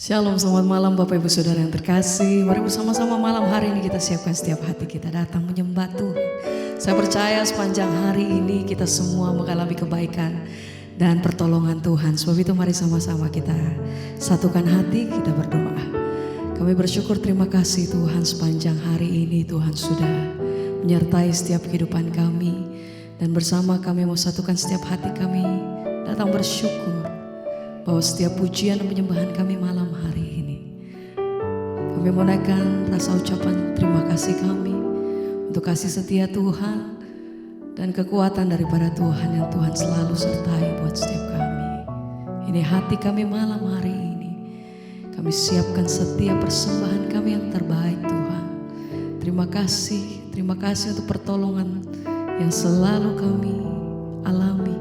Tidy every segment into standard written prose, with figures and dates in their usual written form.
Shalom, selamat malam Bapak Ibu Saudara yang terkasih. Mari bersama-sama malam hari ini kita siapkan setiap hati kita datang menyembah Tuhan. Saya percaya sepanjang hari ini kita semua mengalami kebaikan dan pertolongan Tuhan. Sebab itu mari sama-sama kita satukan hati, kita berdoa. Kami bersyukur, terima kasih Tuhan, sepanjang hari ini Tuhan sudah menyertai setiap kehidupan kami. Dan bersama kami mau satukan setiap hati kami datang bersyukur bahwa setiap pujian dan penyembahan kami malam hari ini, kami menaikkan rasa ucapan terima kasih kami untuk kasih setia Tuhan dan kekuatan daripada Tuhan yang Tuhan selalu sertai buat setiap kami. Ini hati kami malam hari ini, kami siapkan setiap persembahan kami yang terbaik Tuhan. Terima kasih untuk pertolongan yang selalu kami alami,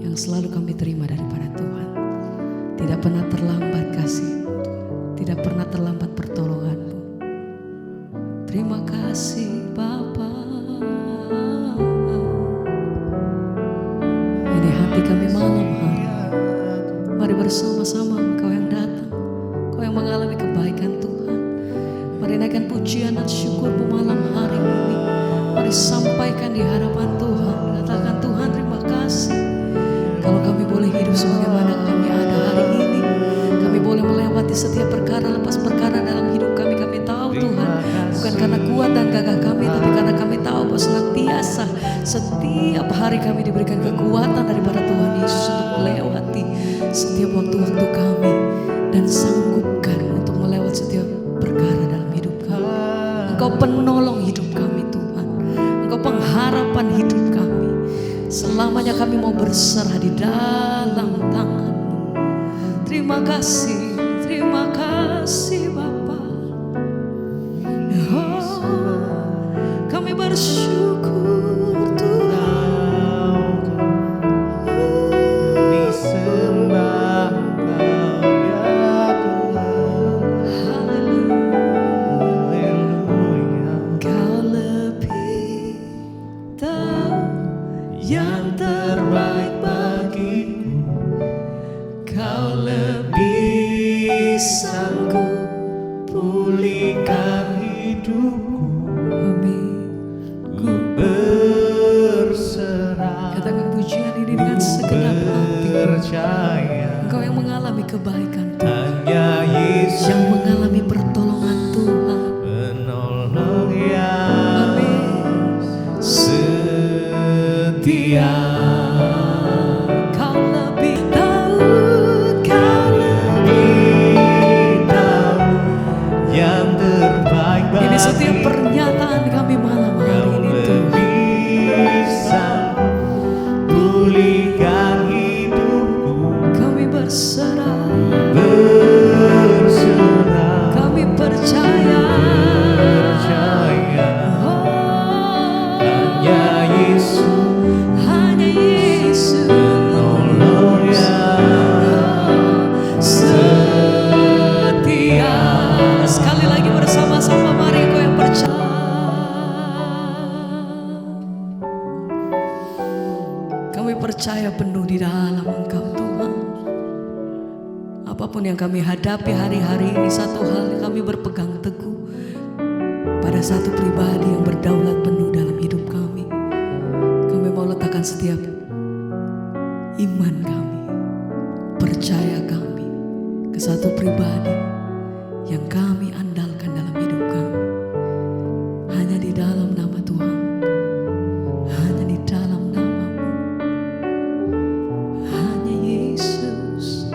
yang selalu kami terima daripada Tuhan. Tidak pernah terlambat kasih, tidak pernah terlambat pertolongan-Mu. Terima kasih Bapa. Ini hati kami malam hari. Mari bersama-sama Engkau yang datang, Engkau yang mengalami kebaikan Tuhan. Mari naikkan pujian dan syukur-Mu malam hari ini. Mari sampaikan di hadapan Tuhan. Katakan, Tuhan terima kasih. Kalau kami boleh hidup sebagaimana kami ada hari ini, kami boleh melewati setiap perkara lepas perkara dalam hidup kami. Kami tahu Tuhan, bukan karena kuat dan gagah kami, tapi karena kami tahu bahwa senantiasa setiap hari kami diberikan kekuatan daripada Tuhan Yesus untuk melewati setiap waktu-waktu kami dan sanggupkan untuk melewati setiap perkara dalam hidup kami. Engkau penolong hidup kami Tuhan, Engkau pengharapan hidup kami. Selamanya kami mau berserah di dalam tangan-Mu. Terima kasih Bapa. Oh, kami bersyukur Tuhan. Kami sembah Engkau ya Tuhan. Haleluya. Kau lebih tahu yang terbaik bagiku. Kau lebih sanggup Pulihkan hidupku, ku berserah. katakan pujian ini dengan segenap hati. Percaya Engkau yang mengalami kebaikan Tuhan, hanya Yesus yang mengalami pertolongan Tuhan. penolong yang Amin. setia. Kau lebih tahu, Kau Lebih tahu yang terbaik ini setiap bagiku. pernyataan kami malam hari Kau ini Tuhan. lebih sanggup pulihkan hidupku, Kami berserah, berserah. kami percaya. Oh, Hanya Yesus hanya Yesus penolong yang setia. Sekali lagi bersama-sama mari Kau yang percaya. Kami percaya penuh di dalam Engkau Tuhan. Apapun yang kami hadapi hari-hari ini, satu hal yang kami berpegang teguh, pada satu pribadi yang berdaulat penuh dalam hidup kami. Kami mau letakkan setiap iman kami, percaya kami ke satu pribadi yang kami andalkan dalam hidup kami. Hanya di dalam nama Tuhan, hanya di dalam nama-Mu, hanya Yesus.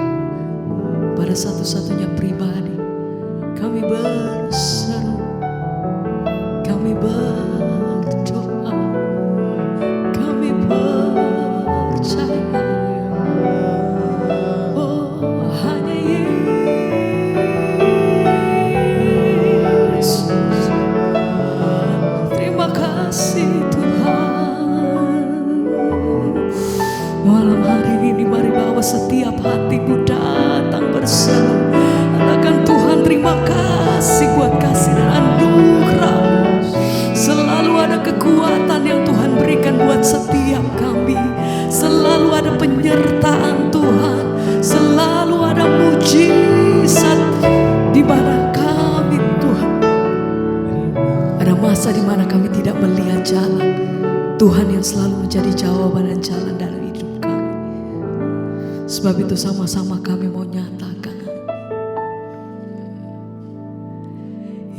Pada satu-satunya pribadi kami berseru, kami berdoa, kami percaya. Oh, hanya Yesus. Terima kasih Tuhan. Malam hari ini mari bawa setiap hatiku datang berseru. Katakan, Tuhan terima kasih buat kasih dan anugerah-Mu. Selalu ada kekuatan yang Tuhan berikan buat setiap kami. Selalu ada penyertaan Tuhan. Selalu ada mujizat masa di mana kami tidak melihat jalan, Tuhan yang selalu menjadi jawaban dan jalan dalam hidup kami. Sebab itu sama-sama kami mau nyatakan,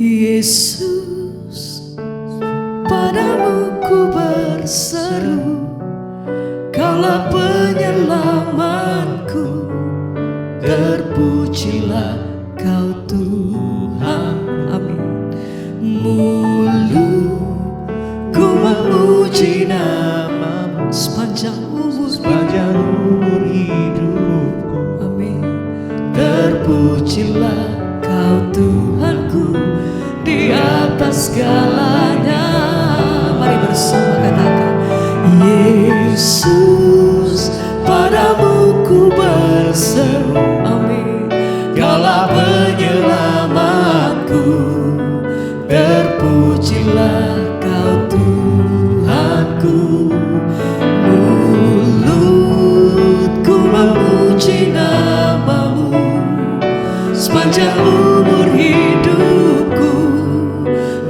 Yesus, padamu ku berseru, Kaulah penyelamatku, terpujilah Kau Tuhan. Amin. Mulutku memuji nama-Mu sepanjang umur hidupku. Amin. Terpujilah Kau Tuhanku di atas segalanya. Mari bersama katakan, Yesus, padamu ku berseru. Amin. Kaulah penyelamatku, terpujilah Kau Tuhanku. Mulutku memuji nama-Mu sepanjang umur hidupku.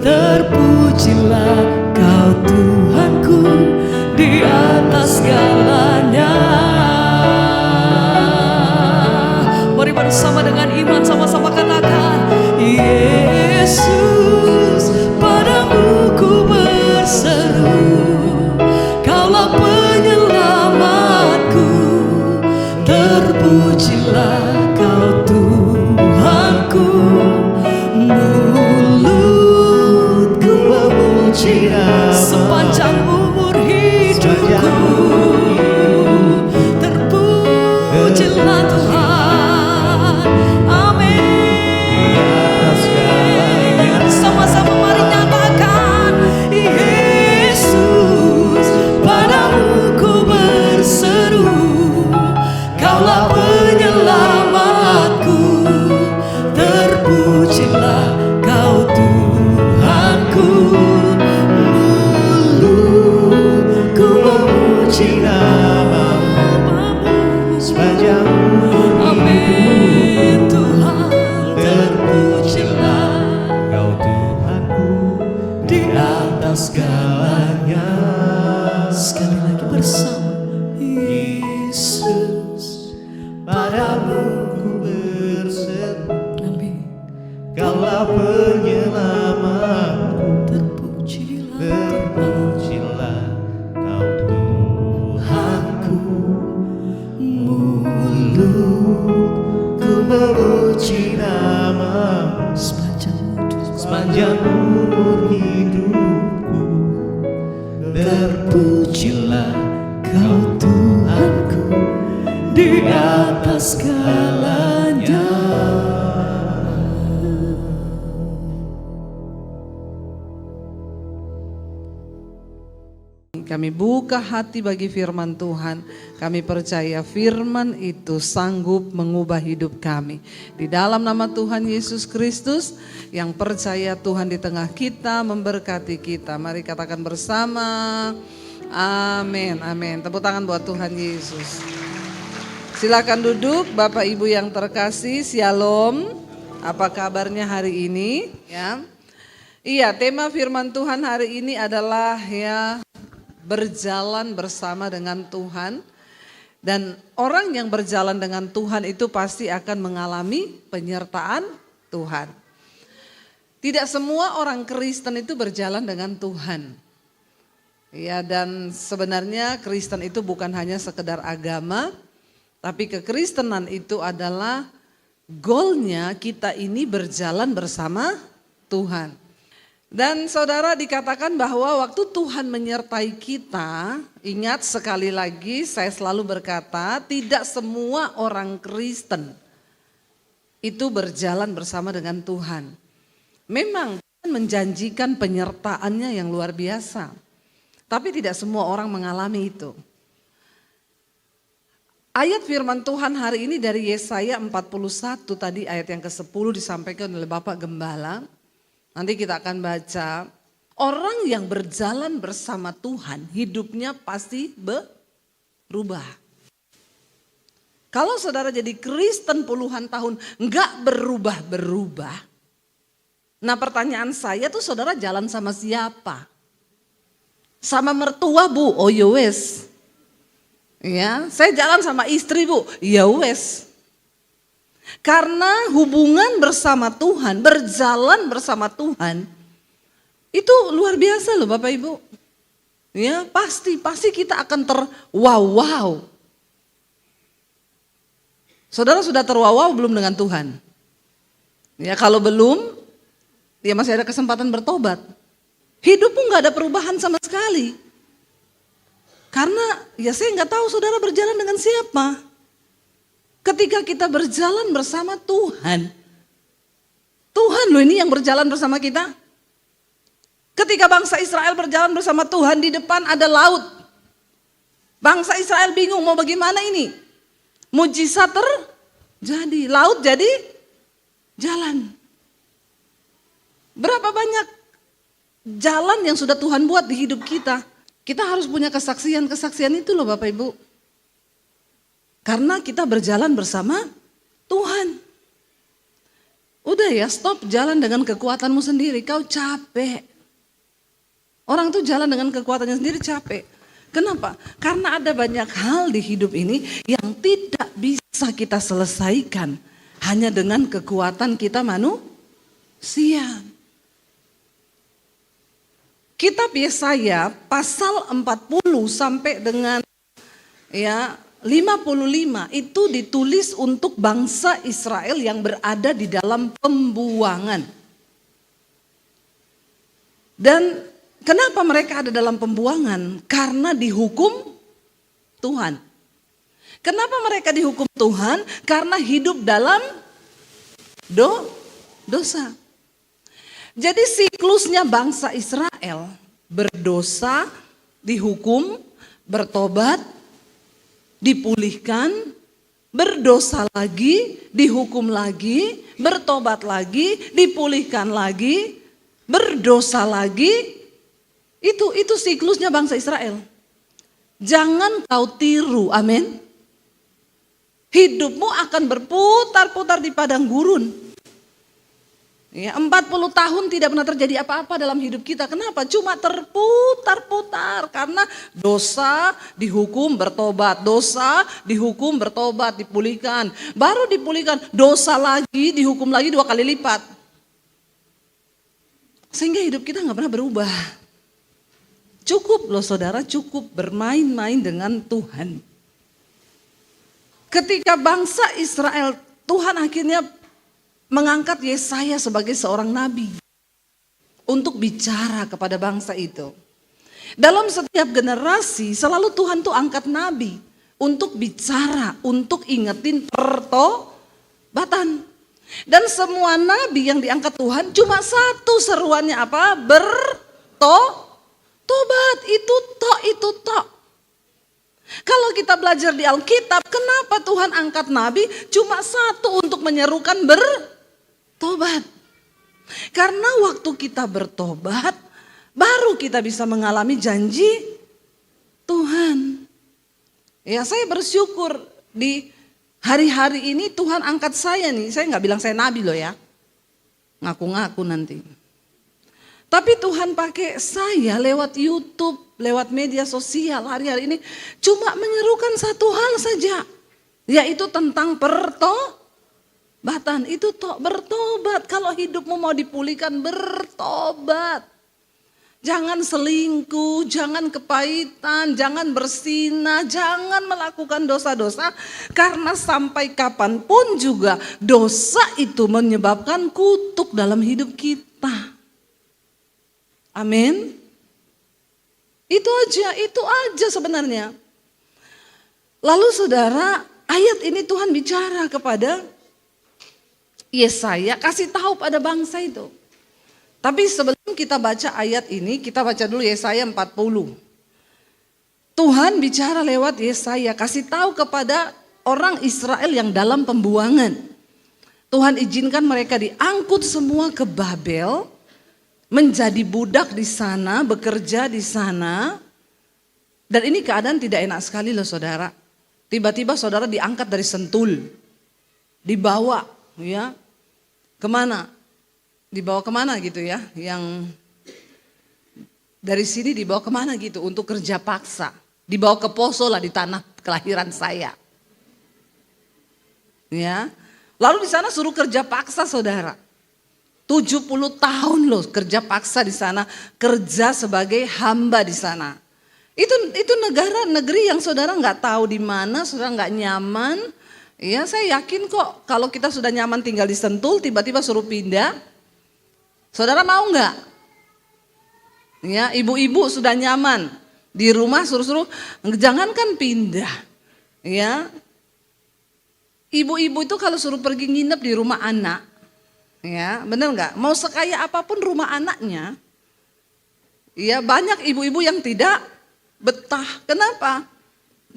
Terpujilah Kau Tuhanku di atas segalanya. Mari bersama dengan iman sama-sama katakan, Yesus, padamu ku berseru, Kaulah penyelamatku, terpujilah Kau Tuhanku. Mulutku memuji sepanjang umur hidupku. Terpujilah Tuhan. Amin. Sama-sama mari nyatakan, Yesus, padamu ku berseru, Kaulah penyelamatku, terpujilah Kau Tuhanku. Mulutku memuji nama-Mu Sepanjang Amin. Tuhan, terpujilah Kau Tuhanku di atas segalanya. Sekali lagi bersama, Yesus, Padamu ku berseru, amin. Kaulah penyelamatku, Terpujilah terpujilah Kau Tuhanku. Mulutku memuji nama-Mu sepanjang umur hidupku. terpujilah Kau Tuhanku di atas segalanya. Kami buka hati bagi firman Tuhan. Kami percaya firman itu sanggup mengubah hidup kami. Di dalam nama Tuhan Yesus Kristus, yang percaya Tuhan di tengah kita, memberkati kita. Mari katakan bersama, amin, amin. Tepuk tangan buat Tuhan Yesus. Silakan duduk, Bapak Ibu yang terkasih, Shalom. Apa kabarnya hari ini? Ya. Iya, tema firman Tuhan hari ini adalah berjalan bersama dengan Tuhan. Dan orang yang berjalan dengan Tuhan itu pasti akan mengalami penyertaan Tuhan. Tidak semua orang Kristen itu berjalan dengan Tuhan. Ya, dan sebenarnya Kristen itu bukan hanya sekedar agama, tapi kekristenan itu adalah goalnya kita ini berjalan bersama Tuhan. Dan saudara, dikatakan bahwa waktu Tuhan menyertai kita, ingat sekali lagi saya selalu berkata, tidak semua orang Kristen itu berjalan bersama dengan Tuhan. Memang Tuhan menjanjikan penyertaannya yang luar biasa, tapi tidak semua orang mengalami itu. Ayat firman Tuhan hari ini dari Yesaya 41 tadi, ayat yang ke-10 disampaikan oleh Bapak Gembala. Nanti kita akan baca, orang yang berjalan bersama Tuhan hidupnya pasti berubah. Kalau saudara jadi Kristen puluhan tahun enggak berubah-berubah, Nah pertanyaan saya tuh saudara jalan sama siapa? Sama mertua bu, oh ya wes. Ya, saya jalan sama istri bu, ya wes. Karena hubungan bersama Tuhan, berjalan bersama Tuhan, itu luar biasa loh Bapak Ibu. Ya, pasti kita akan terwow. Saudara sudah terwow belum dengan Tuhan? Ya, kalau belum, ya masih ada kesempatan bertobat. Hidupmu nggak ada perubahan sama sekali. Karena ya saya nggak tahu saudara berjalan dengan siapa. Ketika kita berjalan bersama Tuhan, Tuhan loh ini yang berjalan bersama kita. Ketika bangsa Israel berjalan bersama Tuhan, di depan ada laut. Bangsa Israel bingung mau bagaimana ini. Mujizat terjadi, laut jadi jalan. Berapa banyak jalan yang sudah Tuhan buat di hidup kita. Kita harus punya kesaksian-kesaksian itu loh Bapak Ibu. Karena kita berjalan bersama Tuhan. Udah ya, stop jalan dengan kekuatanmu sendiri, kau capek. Orang tuh jalan dengan kekuatannya sendiri capek. Kenapa? Karena ada banyak hal di hidup ini yang tidak bisa kita selesaikan hanya dengan kekuatan kita manusia. Kitab Yesaya pasal 40 sampai dengan 55 itu ditulis untuk bangsa Israel yang berada di dalam pembuangan. Dan kenapa mereka ada dalam pembuangan? Karena dihukum Tuhan. Kenapa mereka dihukum Tuhan? Karena hidup dalam dosa. Jadi siklusnya bangsa Israel berdosa, dihukum, bertobat, dipulihkan, berdosa lagi, dihukum lagi, bertobat lagi, dipulihkan lagi, berdosa lagi. Itu siklusnya bangsa Israel. Jangan kau tiru, amin. Hidupmu akan berputar-putar di padang gurun. Ya, 40 tahun tidak pernah terjadi apa-apa dalam hidup kita. Kenapa? Cuma terputar-putar. Karena dosa, dihukum, bertobat. Dosa, dihukum, bertobat, dipulihkan. Baru dipulihkan, dosa lagi, dihukum lagi 2 kali lipat. Sehingga hidup kita gak pernah berubah. Cukup loh saudara, cukup bermain-main dengan Tuhan. Ketika bangsa Israel, Tuhan akhirnya mengangkat Yesaya sebagai seorang nabi untuk bicara kepada bangsa itu. Dalam setiap generasi selalu Tuhan tuh angkat nabi untuk bicara, untuk ingetin pertobatan. Dan semua nabi yang diangkat Tuhan cuma satu seruannya apa? Bertobat. Itu tok. Kalau kita belajar di Alkitab, kenapa Tuhan angkat nabi cuma satu untuk menyerukan bertobat? Karena waktu kita bertobat, baru kita bisa mengalami janji Tuhan. Ya, saya bersyukur di hari-hari ini Tuhan angkat saya nih. Saya nggak bilang saya nabi loh ya, ngaku-ngaku nanti. Tapi Tuhan pakai saya lewat YouTube, lewat media sosial hari-hari ini cuma menyerukan satu hal saja, yaitu tentang pertobatan. Itu bertobat. Kalau hidupmu mau dipulihkan, bertobat. Jangan selingkuh, jangan kepahitan, jangan bersinah, jangan melakukan dosa-dosa. Karena sampai kapanpun juga dosa itu menyebabkan kutuk dalam hidup kita. Amin. Itu aja sebenarnya. Lalu saudara, ayat ini Tuhan bicara kepada Yesaya, kasih tahu pada bangsa itu. Tapi sebelum kita baca ayat ini, kita baca dulu Yesaya 40. Tuhan bicara lewat Yesaya, kasih tahu kepada orang Israel yang dalam pembuangan. Tuhan izinkan mereka diangkut semua ke Babel, menjadi budak di sana, bekerja di sana. Dan ini keadaan tidak enak sekali loh saudara. Tiba-tiba saudara diangkat dari Sentul, dibawa ya kemana? dibawa kemana gitu ya, yang dari sini dibawa kemana gitu untuk kerja paksa. Dibawa ke Poso lah, di tanah kelahiran saya. Ya, lalu di sana suruh kerja paksa saudara. 70 tahun loh kerja paksa di sana, kerja sebagai hamba di sana. Itu negeri yang saudara nggak tahu di mana, saudara nggak nyaman. Ya, saya yakin kok kalau kita sudah nyaman tinggal di Sentul, tiba-tiba suruh pindah, saudara mau nggak? Ya, ibu-ibu sudah nyaman di rumah, suruh-suruh, jangankan pindah. Ya, ibu-ibu itu kalau suruh pergi nginep di rumah anak, ya benar nggak? Mau sekaya apapun rumah anaknya, ya banyak ibu-ibu yang tidak betah. Kenapa?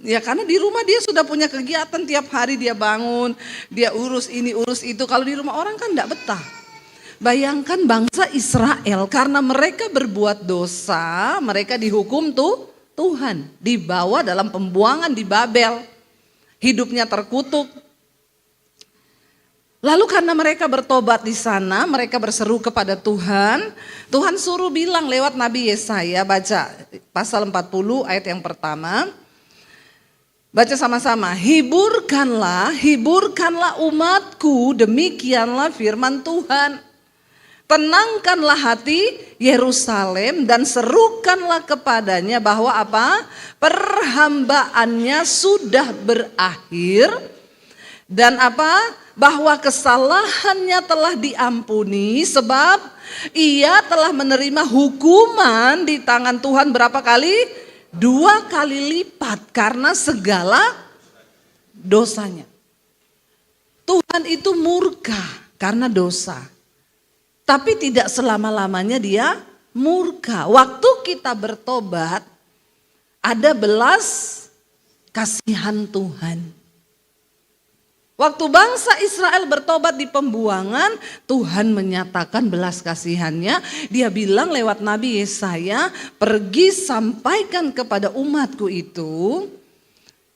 Ya karena di rumah dia sudah punya kegiatan tiap hari, dia bangun, dia urus ini urus itu. Kalau di rumah orang kan tidak betah. Bayangkan bangsa Israel, karena mereka berbuat dosa, mereka dihukum Tuhan, dibawa dalam pembuangan di Babel, hidupnya terkutuk. Lalu karena mereka bertobat di sana, mereka berseru kepada Tuhan. Tuhan suruh bilang lewat Nabi Yesaya, baca pasal 40 ayat yang pertama. Baca sama-sama, hiburkanlah umatku, demikianlah firman Tuhan. Tenangkanlah hati Yerusalem dan serukanlah kepadanya bahwa apa? Perhambaannya sudah berakhir dan apa? Bahwa kesalahannya telah diampuni sebab ia telah menerima hukuman di tangan Tuhan berapa kali? 2 kali lipat karena segala dosanya. Tuhan itu murka karena dosa. Tapi tidak selama-lamanya dia murka. Waktu kita bertobat, ada belas kasihan Tuhan. Waktu bangsa Israel bertobat di pembuangan, Tuhan menyatakan belas kasihannya. Dia bilang lewat Nabi Yesaya, pergi sampaikan kepada umatku itu,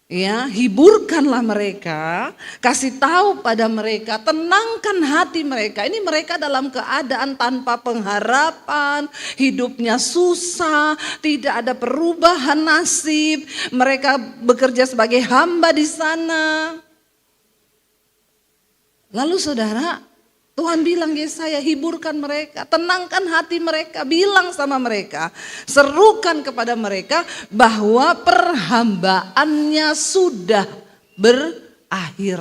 ya, hiburkanlah mereka, kasih tahu pada mereka, tenangkan hati mereka. Ini mereka dalam keadaan tanpa pengharapan, hidupnya susah, tidak ada perubahan nasib. Mereka bekerja sebagai hamba di sana. Lalu saudara, Tuhan bilang Yesaya, hiburkan mereka, tenangkan hati mereka, bilang sama mereka, serukan kepada mereka bahwa perhambaannya sudah berakhir.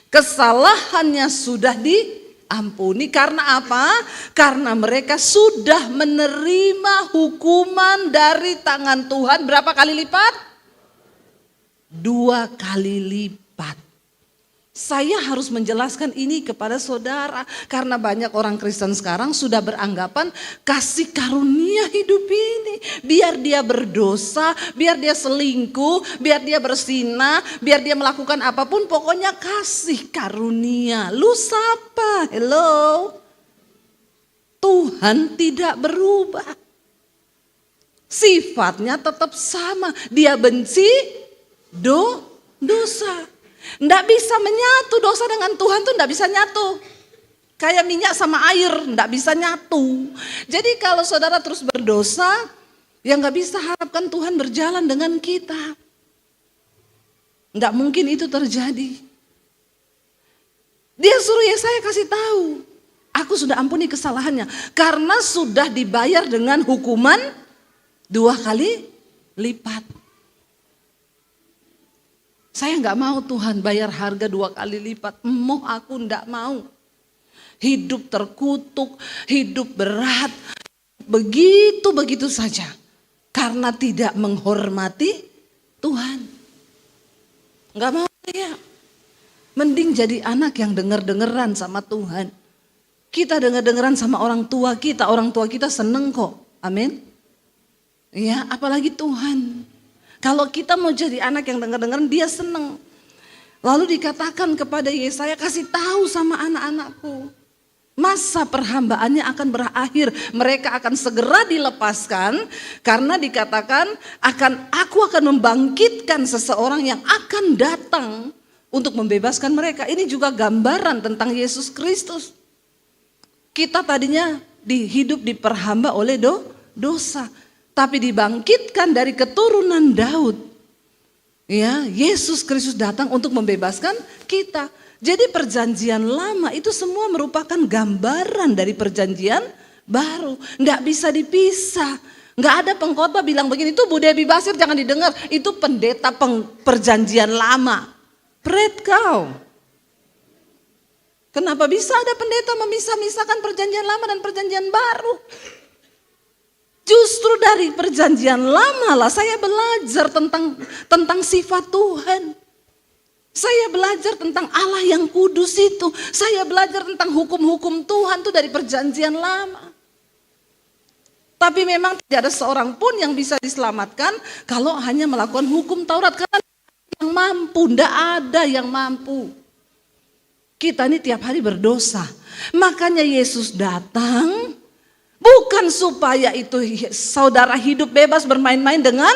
Kesalahannya sudah diampuni. Karena apa? Karena mereka sudah menerima hukuman dari tangan Tuhan berapa kali lipat? 2 kali lipat. Saya harus menjelaskan ini kepada saudara karena banyak orang Kristen sekarang sudah beranggapan kasih karunia hidup ini. Biar dia berdosa, biar dia selingkuh, biar dia bersinah, biar dia melakukan apapun, pokoknya kasih karunia. Lu siapa? Hello? Tuhan tidak berubah. Sifatnya tetap sama. Dia benci dosa. Nggak bisa menyatu, dosa dengan Tuhan tuh nggak bisa nyatu. Kayak minyak sama air, nggak bisa nyatu. Jadi kalau saudara terus berdosa, ya nggak bisa harapkan Tuhan berjalan dengan kita. Nggak mungkin itu terjadi. Dia suruh Yesaya kasih tahu, aku sudah ampuni kesalahannya. Karena sudah dibayar dengan hukuman 2 kali lipat. Saya nggak mau Tuhan bayar harga 2 kali lipat. Aku nggak mau. Hidup terkutuk, hidup berat, begitu saja. Karena tidak menghormati Tuhan. Nggak mau saya. Mending jadi anak yang denger-dengeran sama Tuhan. Kita denger-dengeran sama orang tua kita seneng kok. Amin. Ya, apalagi Tuhan. Kalau kita mau jadi anak yang denger-dengeran, dia seneng. Lalu dikatakan kepada Yesaya, kasih tahu sama anak-anakku. Masa perhambaannya akan berakhir. Mereka akan segera dilepaskan. Karena dikatakan, aku akan membangkitkan seseorang yang akan datang untuk membebaskan mereka. Ini juga gambaran tentang Yesus Kristus. Kita tadinya hidup diperhamba oleh dosa, tapi dibangkitkan dari keturunan Daud. Ya, Yesus Kristus datang untuk membebaskan kita. Jadi perjanjian lama itu semua merupakan gambaran dari perjanjian baru. Nggak bisa dipisah. Nggak ada pengkhotbah bilang begini, itu Bu Debbie Basir jangan didengar. Itu pendeta perjanjian lama. Pret kau. Kenapa bisa ada pendeta memisah-misahkan perjanjian lama dan perjanjian baru? Justru dari perjanjian lama lah saya belajar tentang sifat Tuhan. Saya belajar tentang Allah yang kudus itu. Saya belajar tentang hukum-hukum Tuhan itu dari perjanjian lama. Tapi memang tidak ada seorang pun yang bisa diselamatkan kalau hanya melakukan hukum Taurat. Karena yang mampu, tidak ada yang mampu. Kita ini tiap hari berdosa. Makanya Yesus datang bukan supaya itu saudara hidup bebas bermain-main dengan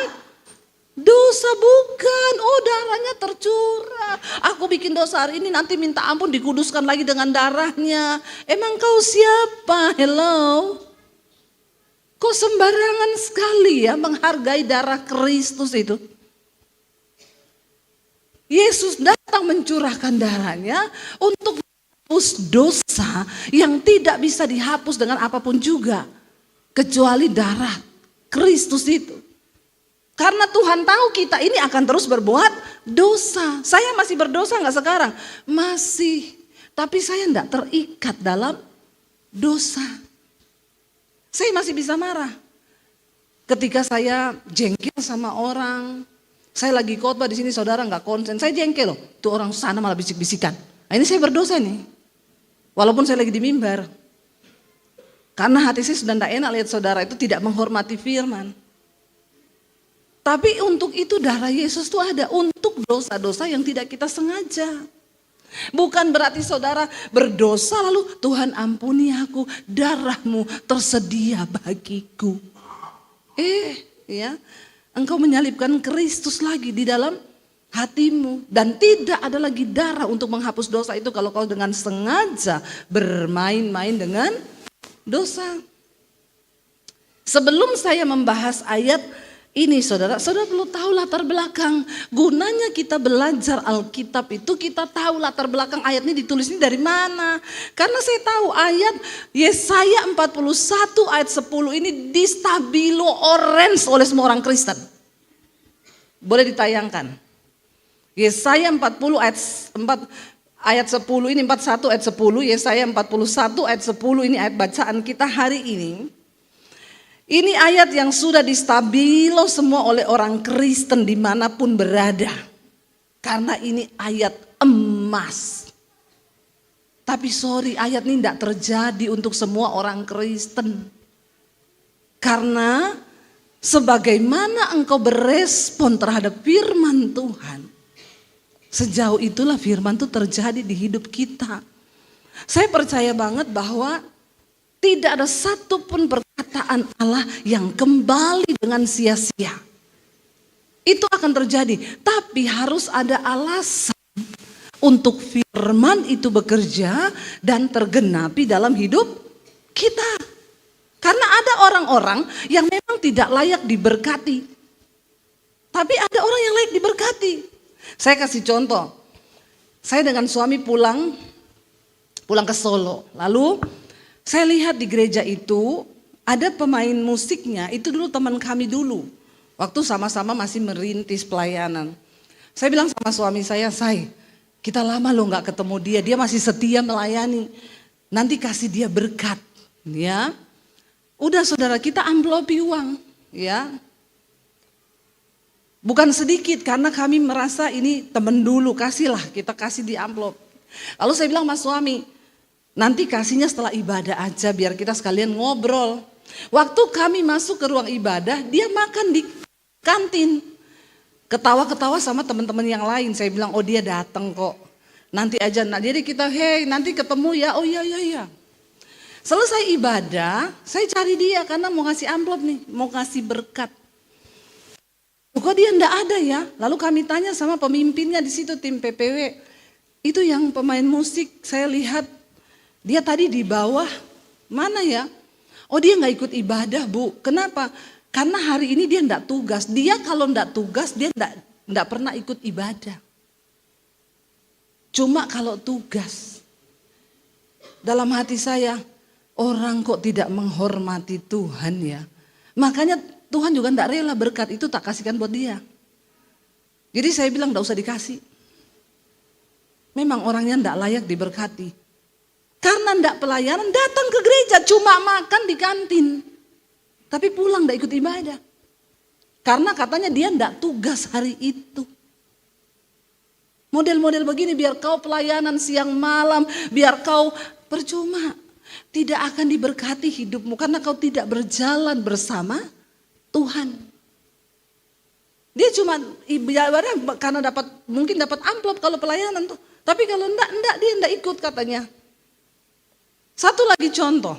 dosa, bukan. Oh, darahnya tercurah. Aku bikin dosa hari ini, nanti minta ampun dikuduskan lagi dengan darahnya. Emang kau siapa? Hello? Kok sembarangan sekali ya menghargai darah Kristus itu? Yesus datang mencurahkan darahnya untuk menghapus dosa yang tidak bisa dihapus dengan apapun juga. Kecuali darah Kristus itu. Karena Tuhan tahu kita ini akan terus berbuat dosa. Saya masih berdosa nggak sekarang? Masih. Tapi saya enggak terikat dalam dosa. Saya masih bisa marah. Ketika saya jengkel sama orang, saya lagi khotbah di sini saudara nggak konsen, saya jengkel loh. Tuh orang sana malah bisik-bisikan. Nah, ini saya berdosa nih. Walaupun saya lagi di mimbar. Karena hati saya sudah tidak enak lihat saudara itu tidak menghormati firman. Tapi untuk itu darah Yesus itu ada untuk dosa-dosa yang tidak kita sengaja. Bukan berarti saudara berdosa lalu Tuhan ampuni aku, darahmu tersedia bagiku. Ya, engkau menyalibkan Kristus lagi di dalam hatimu. Dan tidak ada lagi darah untuk menghapus dosa itu kalau kau dengan sengaja bermain-main dengan dosa. Sebelum saya membahas ayat ini saudara perlu tahu latar belakang. Gunanya kita belajar Alkitab itu kita tahu latar belakang ayat ini ditulis ini dari mana. Karena saya tahu ayat Yesaya 41 ayat 10 ini distabilo orange oleh semua orang Kristen. Boleh ditayangkan. Yesaya 40 ayat 10 ini 41 ayat 10, Yesaya 41 ayat 10 ini ayat bacaan kita hari ini. Ini ayat yang sudah distabilo semua oleh orang Kristen dimanapun berada. Karena ini ayat emas. Tapi sorry, ayat ini tidak terjadi untuk semua orang Kristen. Karena sebagaimana engkau berespon terhadap firman Tuhan, sejauh itulah firman itu terjadi di hidup kita. Saya percaya banget bahwa tidak ada satupun perkataan Allah yang kembali dengan sia-sia. Itu akan terjadi, tapi harus ada alasan untuk firman itu bekerja dan tergenapi dalam hidup kita. Karena ada orang-orang yang memang tidak layak diberkati. Tapi ada orang yang layak diberkati. Saya kasih contoh. Saya dengan suami pulang ke Solo. Lalu saya lihat di gereja itu ada pemain musiknya, itu dulu teman kami dulu. Waktu sama-sama masih merintis pelayanan. Saya bilang sama suami saya, kita lama loh gak ketemu dia, dia masih setia melayani. Nanti kasih dia berkat, ya. Udah saudara, kita amplopi uang, ya. Bukan sedikit karena kami merasa ini teman dulu, kasihlah, kita kasih di amplop. Lalu saya bilang sama suami, nanti kasihnya setelah ibadah aja biar kita sekalian ngobrol. Waktu kami masuk ke ruang ibadah, dia makan di kantin. Ketawa-ketawa sama teman-teman yang lain. Saya bilang, oh dia datang kok. Nanti aja, jadi kita nanti ketemu ya, oh iya. Selesai ibadah, saya cari dia karena mau ngasih amplop nih, mau ngasih berkat. Kok dia enggak ada ya? Lalu kami tanya sama pemimpinnya di situ, tim PPW. Itu yang pemain musik, saya lihat dia tadi di bawah Mana ya? Oh dia nggak ikut ibadah Bu. Kenapa? Karena hari ini dia enggak tugas. Dia kalau enggak tugas dia enggak pernah ikut ibadah. Cuma kalau tugas. Dalam hati saya, orang kok tidak menghormati Tuhan ya. Makanya Tuhan juga enggak rela berkat itu tak kasihkan buat dia. Jadi saya bilang enggak usah dikasih. Memang orangnya enggak layak diberkati. Karena enggak pelayanan, datang ke gereja cuma makan di kantin. Tapi pulang enggak ikut ibadah. Karena katanya dia enggak tugas hari itu. Model-model begini biar kau pelayanan siang malam, biar kau percuma. Tidak akan diberkati hidupmu karena kau tidak berjalan bersama Tuhan. Dia cuma ibadah karena mungkin dapat amplop kalau pelayanan tuh. Tapi kalau enggak dia enggak ikut katanya. Satu lagi contoh.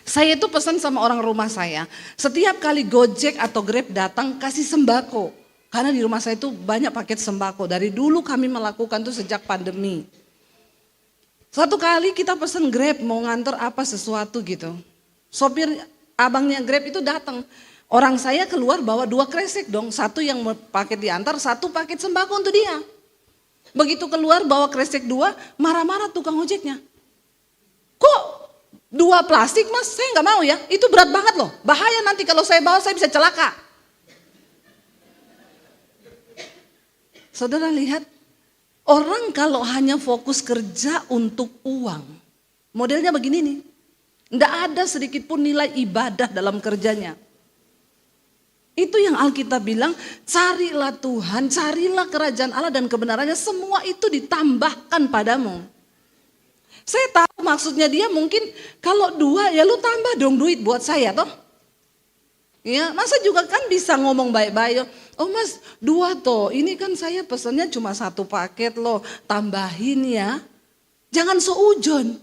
Saya itu pesan sama orang rumah saya. Setiap kali Gojek atau Grab datang kasih sembako. Karena di rumah saya itu banyak paket sembako. Dari dulu kami melakukan itu sejak pandemi. Satu kali kita pesan Grab mau nganter apa sesuatu gitu. Sopir abangnya Grab itu datang. Orang saya keluar bawa 2 kresek dong. Satu yang paket diantar, satu paket sembako untuk dia. Begitu keluar bawa kresek 2, marah-marah tukang ojeknya. Kok 2 plastik mas? Saya nggak mau ya. Itu berat banget loh. Bahaya nanti kalau saya bawa saya bisa celaka. Saudara lihat. Orang kalau hanya fokus kerja untuk uang. Modelnya begini nih. Nggak ada sedikit pun nilai ibadah dalam kerjanya. Itu yang Alkitab bilang. Carilah Tuhan, carilah kerajaan Allah dan kebenarannya. Semua itu ditambahkan padamu. Saya tahu maksudnya dia mungkin kalau 2 ya lu tambah dong duit buat saya toh. Ya, masa juga kan bisa ngomong baik-baik. Oh mas 2 toh, ini kan saya pesannya cuma 1 paket loh, tambahin ya. Jangan seujon.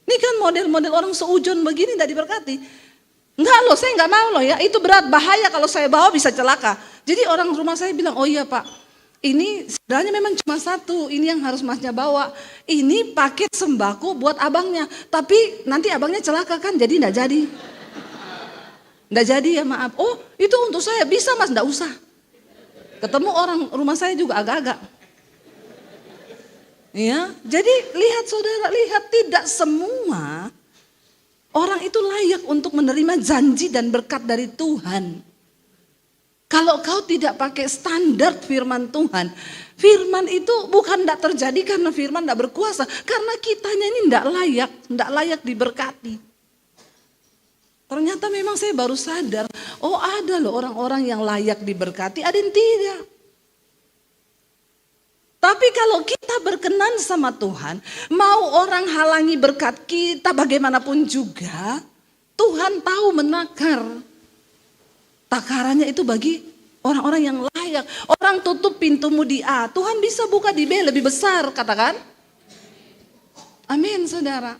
Ini kan model-model orang seujon begini tidak diberkati. Enggak loh, saya enggak mau loh ya, itu berat, bahaya kalau saya bawa bisa celaka. Jadi orang rumah saya bilang, oh iya pak. Ini sebenarnya memang cuma 1, ini yang harus masnya bawa. Ini paket sembako buat abangnya. Tapi nanti abangnya celaka kan, jadi enggak jadi. Enggak jadi ya maaf. Oh itu untuk saya, bisa mas, enggak usah. Ketemu orang rumah saya juga agak-agak. Ya, jadi lihat saudara, lihat tidak semua orang itu layak untuk menerima janji dan berkat dari Tuhan. Kalau kau tidak pakai standar firman Tuhan, firman itu bukan tidak terjadi karena firman tidak berkuasa. Karena kitanya ini tidak layak diberkati. Ternyata memang saya baru sadar, oh ada loh orang-orang yang layak diberkati, ada yang tidak. Tapi kalau kita berkenan sama Tuhan, mau orang halangi berkat kita bagaimanapun juga, Tuhan tahu menakar. Takarannya itu bagi orang-orang yang layak. Orang tutup pintumu di A, Tuhan bisa buka di B lebih besar, katakan. Amin saudara.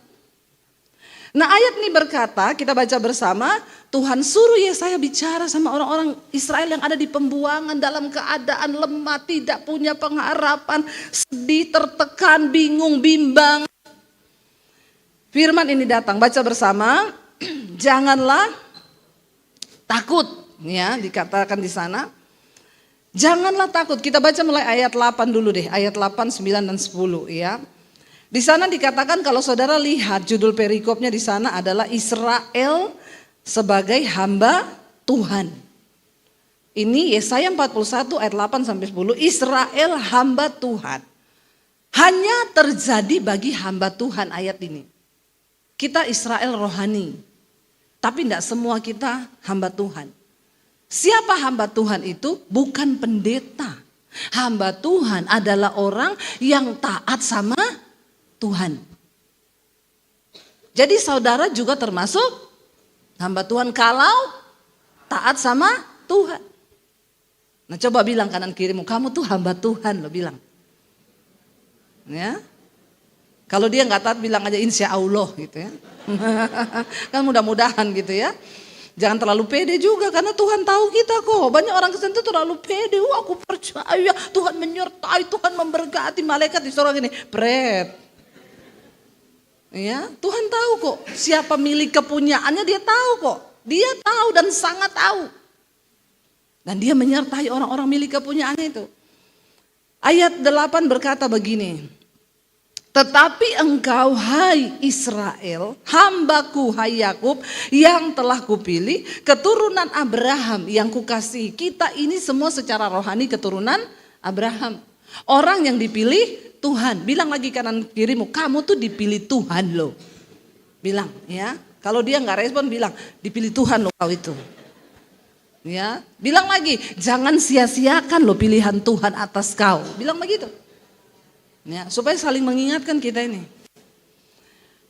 Nah ayat ini berkata, kita baca bersama, Tuhan suruh Yesaya bicara sama orang-orang Israel yang ada di pembuangan dalam keadaan lemah, tidak punya pengharapan, sedih, tertekan, bingung, bimbang. Firman ini datang, baca bersama, janganlah takut, ya dikatakan di sana. Janganlah takut, kita baca mulai ayat 8 dulu deh, ayat 8, 9 dan 10 ya. Di sana dikatakan kalau saudara lihat judul perikopnya di sana adalah Israel sebagai hamba Tuhan. Ini Yesaya 41 ayat 8 sampai 10, Israel hamba Tuhan. Hanya terjadi bagi hamba Tuhan ayat ini. Kita Israel rohani, tapi tidak semua kita hamba Tuhan. Siapa hamba Tuhan itu? Bukan pendeta. Hamba Tuhan adalah orang yang taat sama Tuhan. Jadi saudara juga termasuk hamba Tuhan kalau taat sama Tuhan. Nah coba bilang kanan kirimu, kamu tuh hamba Tuhan, lo bilang. Ya. Kalau dia nggak taat bilang aja insya Allah gitu ya. Kan mudah-mudahan gitu ya. Jangan terlalu pede juga karena Tuhan tahu kita kok. Banyak orang Kristen itu terlalu pede. Wah aku percaya Tuhan menyertai, Tuhan memberkati, malaikat disuruh gini. Pret. Ya, Tuhan tahu kok siapa milik kepunyaannya, dia tahu kok. Dia tahu dan sangat tahu. Dan dia menyertai orang-orang milik kepunyaannya itu. Ayat 8 berkata begini. Tetapi engkau hai Israel, hambaku hai Yakub yang telah kupilih, keturunan Abraham yang kukasihi. Kita ini semua secara rohani keturunan Abraham. Orang yang dipilih Tuhan. Bilang lagi kanan kirimu, kamu tuh dipilih Tuhan loh. Bilang ya. Kalau dia nggak respon bilang, dipilih Tuhan loh kau itu. Ya, bilang lagi, jangan sia-siakan loh pilihan Tuhan atas kau. Bilang begitu. Ya, supaya saling mengingatkan kita ini.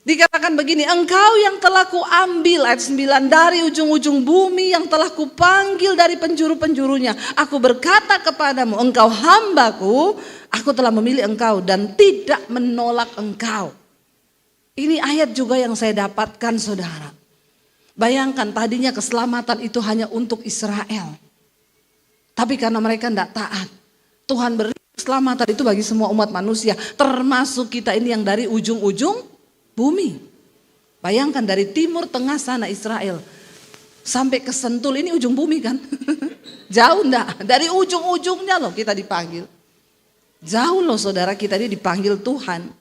Dikatakan begini, engkau yang telah kuambil, ayat 9, dari ujung-ujung bumi yang telah kupanggil dari penjuru-penjurunya. Aku berkata kepadamu, engkau hambaku, aku telah memilih engkau dan tidak menolak engkau. Ini ayat juga yang saya dapatkan saudara. Bayangkan tadinya keselamatan itu hanya untuk Israel. Tapi karena mereka tidak taat, Tuhan beri keselamatan itu bagi semua umat manusia. Termasuk kita ini yang dari ujung-ujung bumi. Bayangkan dari timur tengah sana Israel. Sampai ke Sentul, ini ujung bumi kan. Jauh enggak? Dari ujung-ujungnya loh kita dipanggil. Jauh loh saudara, kita ini dipanggil Tuhan.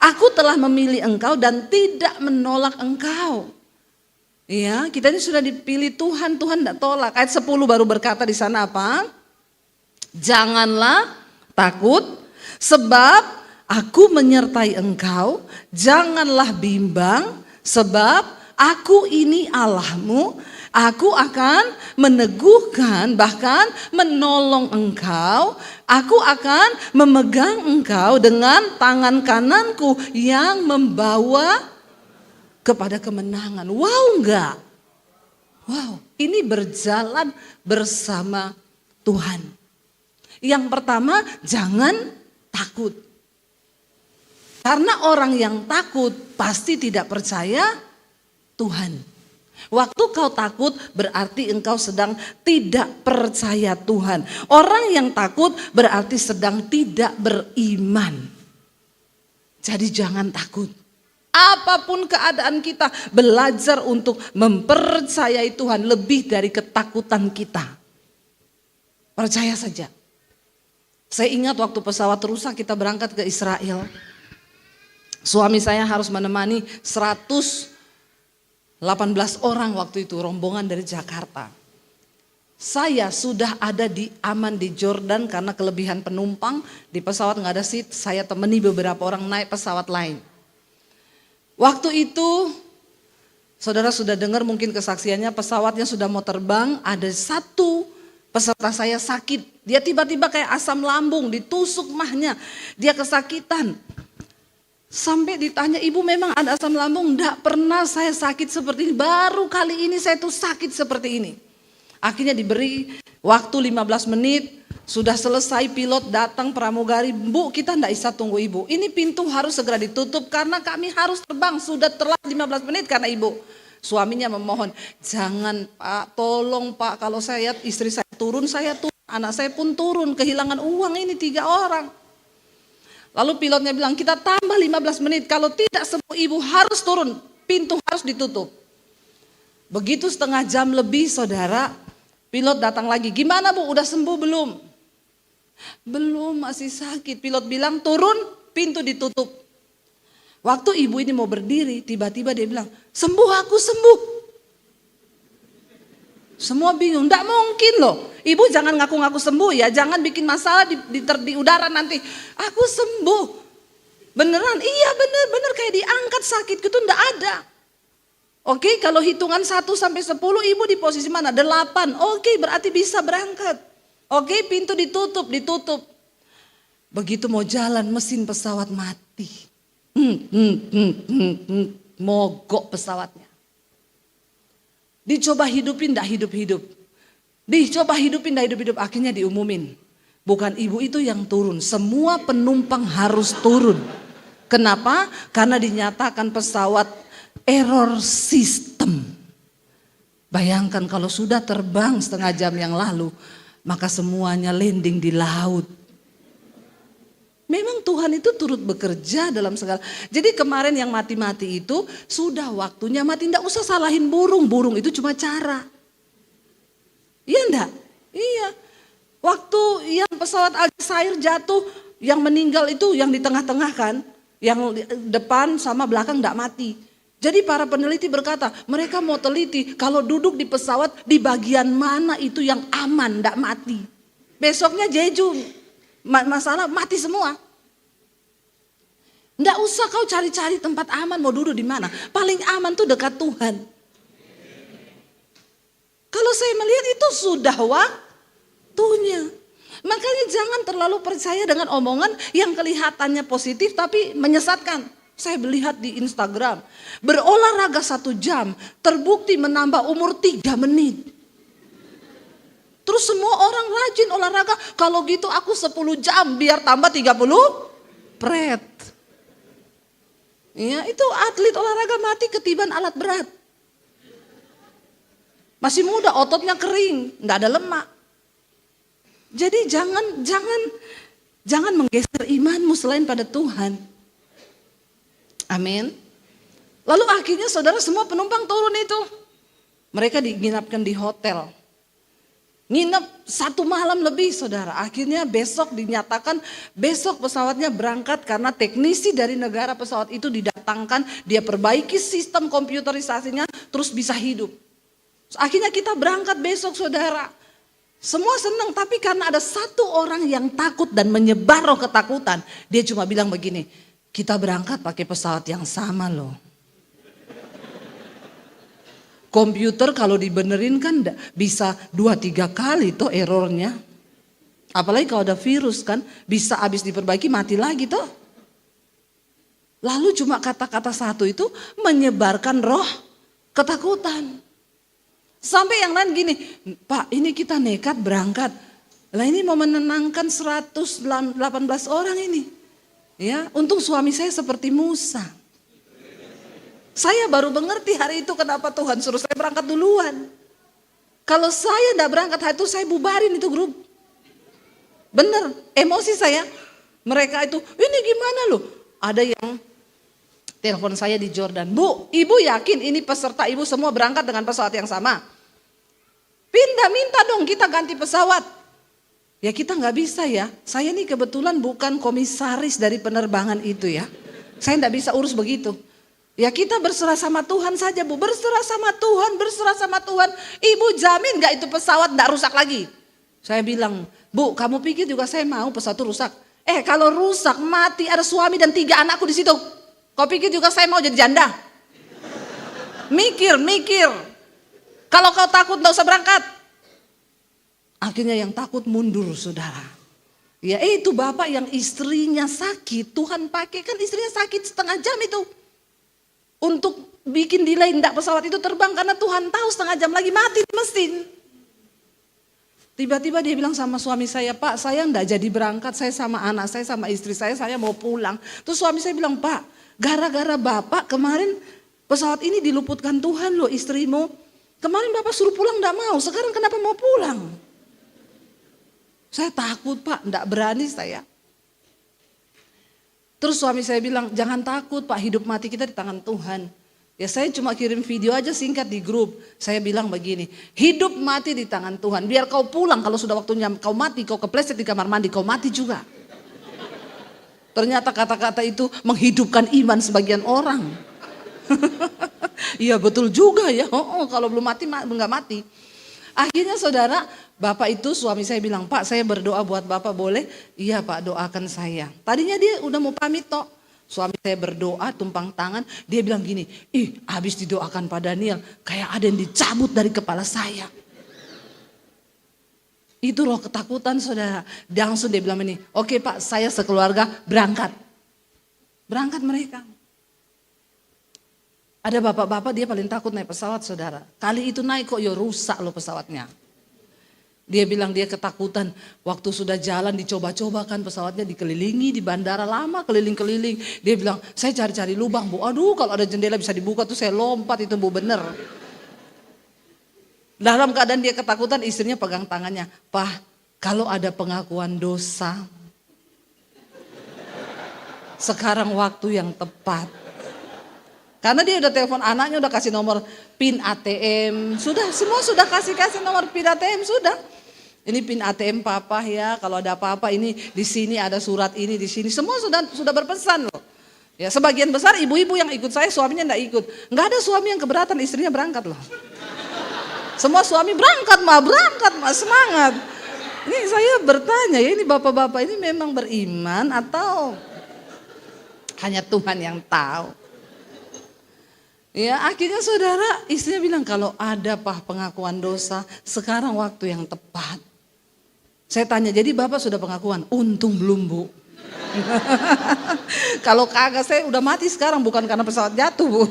Aku telah memilih engkau dan tidak menolak engkau. Iya, kita ini sudah dipilih Tuhan, Tuhan tidak tolak. Ayat 10 baru berkata di sana apa? Janganlah takut, sebab aku menyertai engkau. Janganlah bimbang, sebab aku ini Allahmu. Aku akan meneguhkan, bahkan menolong engkau. Aku akan memegang engkau dengan tangan kananku yang membawa kepada kemenangan. Wow enggak? Wow, ini berjalan bersama Tuhan. Yang pertama, jangan takut. Karena orang yang takut pasti tidak percaya Tuhan. Waktu kau takut berarti engkau sedang tidak percaya Tuhan. Orang yang takut berarti sedang tidak beriman. Jadi jangan takut. Apapun keadaan kita, belajar untuk mempercayai Tuhan lebih dari ketakutan kita. Percaya saja. Saya ingat waktu pesawat rusak kita berangkat ke Israel. Suami saya harus menemani 118 orang waktu itu, rombongan dari Jakarta. Saya sudah ada di aman di Jordan karena kelebihan penumpang. Di pesawat nggak ada seat, saya temani beberapa orang naik pesawat lain. Waktu itu, saudara sudah dengar mungkin kesaksiannya, pesawatnya sudah mau terbang, ada satu peserta saya sakit. Dia tiba-tiba kayak asam lambung, ditusuk mahnya, dia kesakitan. Sampai ditanya, ibu memang ada asam lambung? Enggak pernah saya sakit seperti ini, baru kali ini saya tuh sakit seperti ini. Akhirnya diberi waktu 15 menit. Sudah selesai, pilot datang pramugari, bu kita tidak bisa tunggu ibu. Ini pintu harus segera ditutup karena kami harus terbang. Sudah telat 15 menit karena ibu. Suaminya memohon, jangan pak, tolong pak, kalau saya istri saya turun, anak saya pun turun, kehilangan uang ini 3 orang. Lalu pilotnya bilang kita tambah 15 menit, kalau tidak semua ibu harus turun, pintu harus ditutup. Begitu setengah jam lebih saudara, pilot datang lagi, gimana bu udah sembuh belum? Belum, masih sakit. Pilot bilang turun, pintu ditutup. Waktu ibu ini mau berdiri, tiba-tiba dia bilang, sembuh aku sembuh. Semua bingung, enggak mungkin loh. Ibu jangan ngaku-ngaku sembuh ya, jangan bikin masalah di udara nanti. Aku sembuh. Beneran? Iya bener kayak diangkat sakitku tuh enggak ada. Oke, kalau hitungan 1 sampai 10 ibu di posisi mana? 8. Oke, berarti bisa berangkat. Oke, pintu ditutup. Begitu mau jalan mesin pesawat mati. Mogok pesawatnya. Dicoba hidupin, enggak hidup-hidup. Dicoba hidupin, enggak hidup-hidup. Akhirnya diumumin. Bukan ibu itu yang turun, semua penumpang harus turun. Kenapa? Karena dinyatakan pesawat error system. Bayangkan kalau sudah terbang setengah jam yang lalu, maka semuanya landing di laut. Memang memang Tuhan itu turut bekerja dalam segala. Jadi kemarin yang mati-mati itu sudah waktunya mati. Tidak usah salahin burung. Burung itu cuma cara. Iya enggak? Iya. Waktu yang pesawat Aljazair jatuh, yang meninggal itu yang di tengah-tengah kan. Yang depan sama belakang enggak mati. Jadi para peneliti berkata, mereka mau teliti kalau duduk di pesawat di bagian mana itu yang aman, enggak mati. Besoknya jeju, masalah mati semua. Enggak usah kau cari-cari tempat aman mau duduk di mana. Paling aman tuh dekat Tuhan. Kalau saya melihat itu sudah waktunya. Makanya jangan terlalu percaya dengan omongan yang kelihatannya positif tapi menyesatkan. Saya melihat di Instagram, berolahraga 1 jam terbukti menambah umur 3 menit. Terus semua orang rajin olahraga, kalau gitu aku 10 jam biar tambah 30 pret. Ya, itu atlet olahraga mati ketiban alat berat. Masih muda, ototnya kering, nggak ada lemak. Jadi jangan menggeser imanmu selain pada Tuhan. Amin. Lalu akhirnya saudara semua penumpang turun itu. Mereka diinapkan di hotel. Nginep 1 malam lebih saudara. Akhirnya besok dinyatakan besok pesawatnya berangkat karena teknisi dari negara pesawat itu didatangkan. Dia perbaiki sistem komputerisasinya terus bisa hidup. Akhirnya kita berangkat besok saudara. Semua senang tapi karena ada 1 orang yang takut dan menyebar roh ketakutan. Dia cuma bilang begini, kita berangkat pakai pesawat yang sama loh. Komputer kalau dibenerin kan bisa 2-3 kali tuh errornya. Apalagi kalau ada virus kan bisa habis diperbaiki mati lagi tuh. Lalu cuma kata-kata 1 itu menyebarkan roh ketakutan. Sampai yang lain gini, Pak ini kita nekat berangkat. Lah ini mau menenangkan 118 orang ini. Ya, untung suami saya seperti Musa. Saya baru mengerti hari itu kenapa Tuhan suruh saya berangkat duluan. Kalau saya tidak berangkat hari itu saya bubarin itu grup. Bener, emosi saya. Mereka itu, ini gimana loh? Ada yang telepon saya di Jordan. Bu, ibu yakin ini peserta ibu semua berangkat dengan pesawat yang sama? Minta dong kita ganti pesawat. Ya kita nggak bisa ya. Saya nih kebetulan bukan komisaris dari penerbangan itu ya. Saya nggak bisa urus begitu. Ya kita berserah sama Tuhan saja Bu. Berserah sama Tuhan, berserah sama Tuhan. Ibu jamin nggak itu pesawat nggak rusak lagi? Saya bilang, Bu kamu pikir juga saya mau pesawat itu rusak? Kalau rusak mati ada suami dan 3 anakku di situ. Kau pikir juga saya mau jadi janda? Mikir. Kalau kau takut nggak usah berangkat. Akhirnya yang takut mundur saudara. Ya itu bapak yang istrinya sakit. Tuhan pakai kan istrinya sakit 1/2 jam itu. Untuk bikin delay enggak pesawat itu terbang. Karena Tuhan tahu 1/2 jam lagi mati di mesin. Tiba-tiba dia bilang sama suami saya, Pak saya enggak jadi berangkat. Saya sama anak saya sama istri saya mau pulang. Terus suami saya bilang, Pak gara-gara bapak kemarin pesawat ini diluputkan Tuhan loh istrimu. Kemarin bapak suruh pulang enggak mau. Sekarang kenapa mau pulang? Saya takut Pak, enggak berani saya. Terus suami saya bilang, jangan takut Pak, hidup mati kita di tangan Tuhan. Ya saya cuma kirim video aja singkat di grup. Saya bilang begini, hidup mati di tangan Tuhan. Biar kau pulang kalau sudah waktunya kau mati, kau kepleset di kamar mandi, kau mati juga. Ternyata kata-kata itu menghidupkan iman sebagian orang. Iya betul juga ya, kalau belum mati enggak mati. Akhirnya saudara, bapak itu suami saya bilang, Pak saya berdoa buat bapak boleh? Iya Pak doakan saya. Tadinya dia udah mau pamit toh. Suami saya berdoa tumpang tangan, dia bilang gini, habis didoakan Pak Daniel kayak ada yang dicabut dari kepala saya. Itu roh ketakutan saudara. Langsung dia bilang ini, oke Pak saya sekeluarga berangkat. Berangkat mereka. Ada bapak-bapak dia paling takut naik pesawat saudara. Kali itu naik kok ya rusak loh pesawatnya. Dia bilang dia ketakutan. Waktu sudah jalan dicoba-coba kan pesawatnya dikelilingi di bandara lama keliling-keliling. Dia bilang saya cari-cari lubang Bu. Aduh kalau ada jendela bisa dibuka tuh saya lompat itu Bu bener. Dalam keadaan dia ketakutan istrinya pegang tangannya. Pak kalau ada pengakuan dosa. Sekarang waktu yang tepat. Karena dia udah telepon anaknya, udah kasih nomor PIN ATM. Sudah, semua sudah kasih nomor PIN ATM, sudah. Ini PIN ATM papa ya, kalau ada apa-apa ini di sini ada surat ini di sini. Semua sudah berpesan loh. Ya, sebagian besar ibu-ibu yang ikut saya, suaminya enggak ikut. Enggak ada suami yang keberatan, istrinya berangkat loh. Semua suami berangkat, semangat. Ini saya bertanya ya, ini bapak-bapak ini memang beriman atau hanya Tuhan yang tahu? Ya, akhirnya saudara, istrinya bilang kalau ada pengakuan dosa, sekarang waktu yang tepat. Saya tanya, jadi bapak sudah pengakuan? Untung belum, Bu. Kalau kagak saya udah mati sekarang, bukan karena pesawat jatuh, Bu.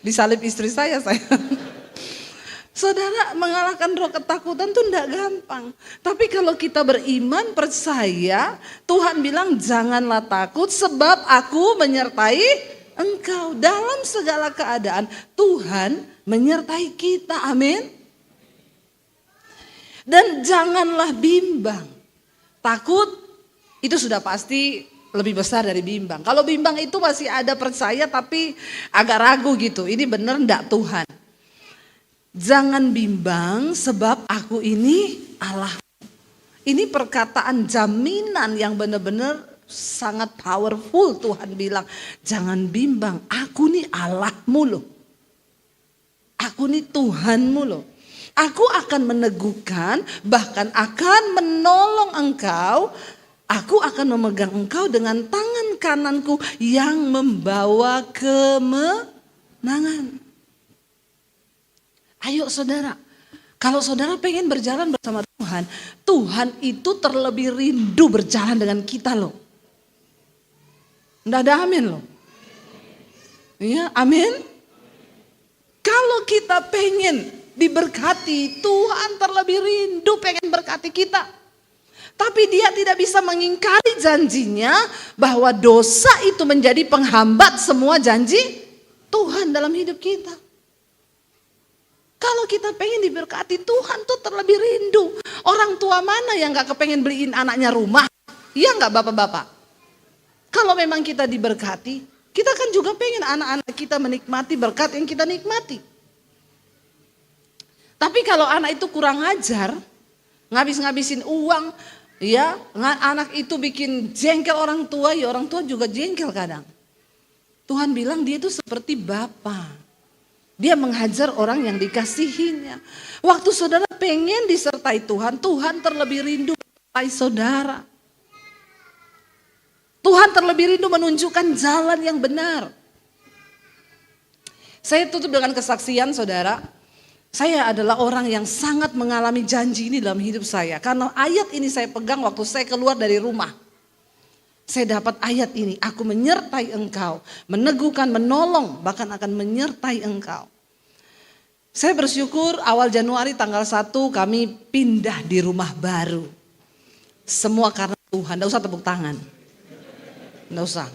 Disalib istri saya. Saudara, mengalahkan roh ketakutan tuh enggak gampang. Tapi kalau kita beriman, percaya, Tuhan bilang janganlah takut sebab aku menyertai engkau. Dalam segala keadaan Tuhan menyertai kita, amin. Dan janganlah bimbang. Takut itu sudah pasti lebih besar dari bimbang. Kalau bimbang itu masih ada percaya tapi agak ragu gitu. Ini benar enggak Tuhan? Jangan bimbang sebab aku ini Allah. Ini perkataan jaminan yang benar-benar sangat powerful. Tuhan bilang jangan bimbang, aku nih Allahmu loh. Aku nih Tuhanmu loh. Aku akan meneguhkan, bahkan akan menolong engkau. Aku akan memegang engkau dengan tangan kananku yang membawa kemenangan. Ayo saudara, kalau saudara pengen berjalan bersama Tuhan, Tuhan itu terlebih rindu berjalan dengan kita loh. Nggak ada amin loh. Iya, amin. Kalau kita pengen diberkati, Tuhan terlebih rindu pengen berkati kita. Tapi dia tidak bisa mengingkari janjinya bahwa dosa itu menjadi penghambat semua janji Tuhan dalam hidup kita. Kalau kita pengen diberkati, Tuhan tuh terlebih rindu. Orang tua mana yang gak kepengen beliin anaknya rumah? Iya gak bapak-bapak? Kalau memang kita diberkati, kita kan juga pengen anak-anak kita menikmati berkat yang kita nikmati. Tapi kalau anak itu kurang ajar, ngabis-ngabisin uang, ya anak itu bikin jengkel orang tua, ya orang tua juga jengkel kadang. Tuhan bilang dia itu seperti bapa. Dia menghajar orang yang dikasihinya. Waktu saudara pengen disertai Tuhan, Tuhan terlebih rindu menyertai saudara. Tuhan terlebih rindu menunjukkan jalan yang benar. Saya tutup dengan kesaksian saudara. Saya adalah orang yang sangat mengalami janji ini dalam hidup saya. Karena ayat ini saya pegang waktu saya keluar dari rumah. Saya dapat ayat ini, aku menyertai engkau, meneguhkan, menolong, bahkan akan menyertai engkau. Saya bersyukur awal Januari tanggal 1 kami pindah di rumah baru. Semua karena Tuhan, enggak usah tepuk tangan. Enggak usah.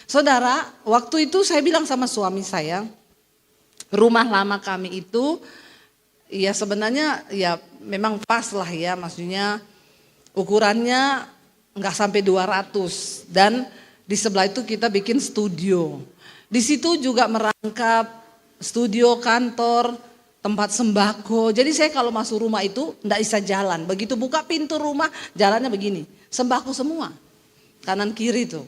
Saudara, waktu itu saya bilang sama suami saya, rumah lama kami itu ya sebenarnya ya memang pas lah ya, maksudnya ukurannya enggak sampai 200 dan di sebelah itu kita bikin studio. Di situ juga merangkap studio, kantor, tempat sembako. Jadi saya kalau masuk rumah itu enggak bisa jalan. Begitu buka pintu rumah jalannya begini, sembako semua, kanan kiri tuh.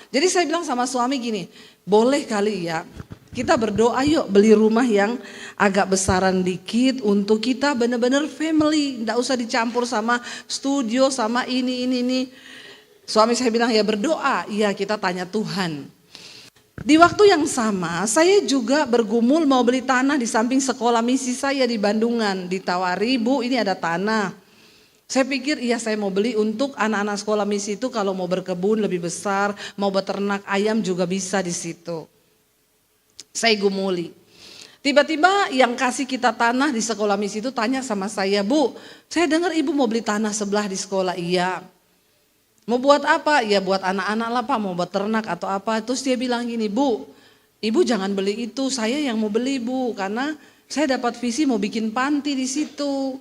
Jadi saya bilang sama suami gini, boleh kali ya kita berdoa yuk beli rumah yang agak besaran dikit untuk kita benar-benar family. Enggak usah dicampur sama studio sama ini. Suami saya bilang ya berdoa, iya kita tanya Tuhan. Di waktu yang sama saya juga bergumul mau beli tanah di samping sekolah misi saya di Bandungan. Ditawari, Bu ini ada tanah. Saya pikir iya saya mau beli untuk anak-anak sekolah misi itu kalau mau berkebun lebih besar, mau beternak ayam juga bisa di situ. Saya gumuli. Tiba-tiba yang kasih kita tanah di sekolah misi itu tanya sama saya, Bu, saya dengar ibu mau beli tanah sebelah di sekolah. Iya. Mau buat apa? Ya buat anak-anak lah Pak, mau buat ternak atau apa. Terus dia bilang gini, Bu, ibu jangan beli itu, saya yang mau beli Bu. Karena saya dapat visi mau bikin panti di situ.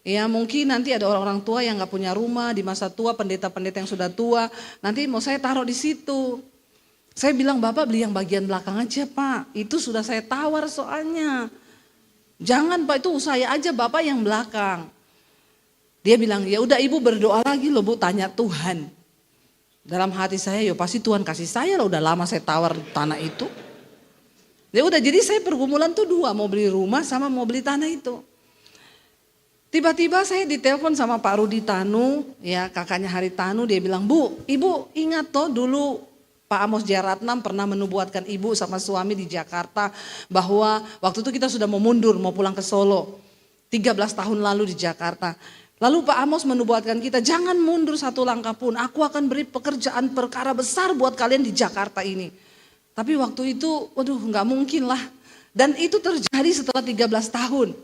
Ya mungkin nanti ada orang-orang tua yang gak punya rumah di masa tua, pendeta-pendeta yang sudah tua, nanti mau saya taruh di situ. Saya bilang Bapak beli yang bagian belakang aja Pak, itu sudah saya tawar soalnya. Jangan Pak, itu saya aja Bapak yang belakang. Dia bilang ya udah Ibu berdoa lagi loh Bu, tanya Tuhan. Dalam hati saya ya pasti Tuhan kasih saya lah, udah lama saya tawar tanah itu. Ya udah, jadi saya pergumulan tuh dua, mau beli rumah sama mau beli tanah itu. Tiba-tiba saya ditelepon sama Pak Rudi Tanu, ya kakaknya Hari Tanu, dia bilang, Bu, Ibu ingat toh dulu Pak Amos Jaratnam pernah menubuatkan Ibu sama suami di Jakarta bahwa waktu itu kita sudah mau mundur, mau pulang ke Solo. 13 tahun lalu di Jakarta. Lalu Pak Amos menubuatkan kita, jangan mundur satu langkah pun, aku akan beri pekerjaan perkara besar buat kalian di Jakarta ini. Tapi waktu itu, waduh gak mungkin lah. Dan itu terjadi setelah 13 tahun.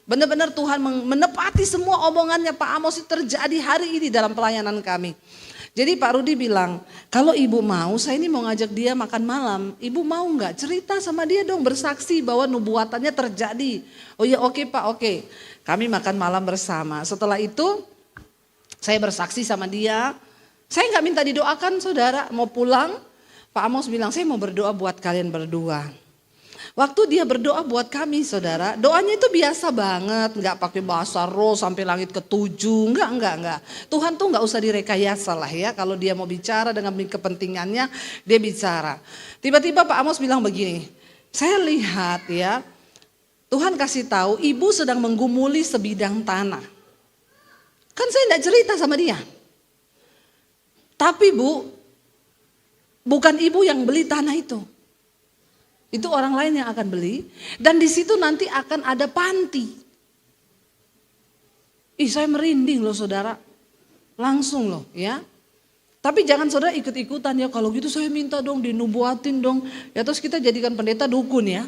Benar-benar Tuhan menepati semua omongannya Pak Amos itu terjadi hari ini dalam pelayanan kami. Jadi Pak Rudi bilang, kalau Ibu mau, saya ini mau ngajak dia makan malam. Ibu mau nggak cerita sama dia dong, bersaksi bahwa nubuatannya terjadi. Oh ya oke Pak, oke. Kami makan malam bersama. Setelah itu saya bersaksi sama dia. Saya nggak minta didoakan saudara, mau pulang. Pak Amos bilang, saya mau berdoa buat kalian berdua. Waktu dia berdoa buat kami saudara, doanya itu biasa banget, nggak pakai bahasa roh sampai langit ketujuh, enggak. Tuhan tuh nggak usah direkayasa lah ya, kalau dia mau bicara dengan kepentingannya, dia bicara. Tiba-tiba Pak Amos bilang begini, saya lihat ya, Tuhan kasih tahu Ibu sedang menggumuli sebidang tanah. Kan saya nggak cerita sama dia. Tapi Bu, bukan Ibu yang beli tanah itu. Itu orang lain yang akan beli dan di situ nanti akan ada panti. Ih, saya merinding loh saudara. Langsung loh ya. Tapi jangan saudara ikut-ikutan ya, kalau gitu saya minta dong dinubuatin dong. Ya terus kita jadikan pendeta dukun ya.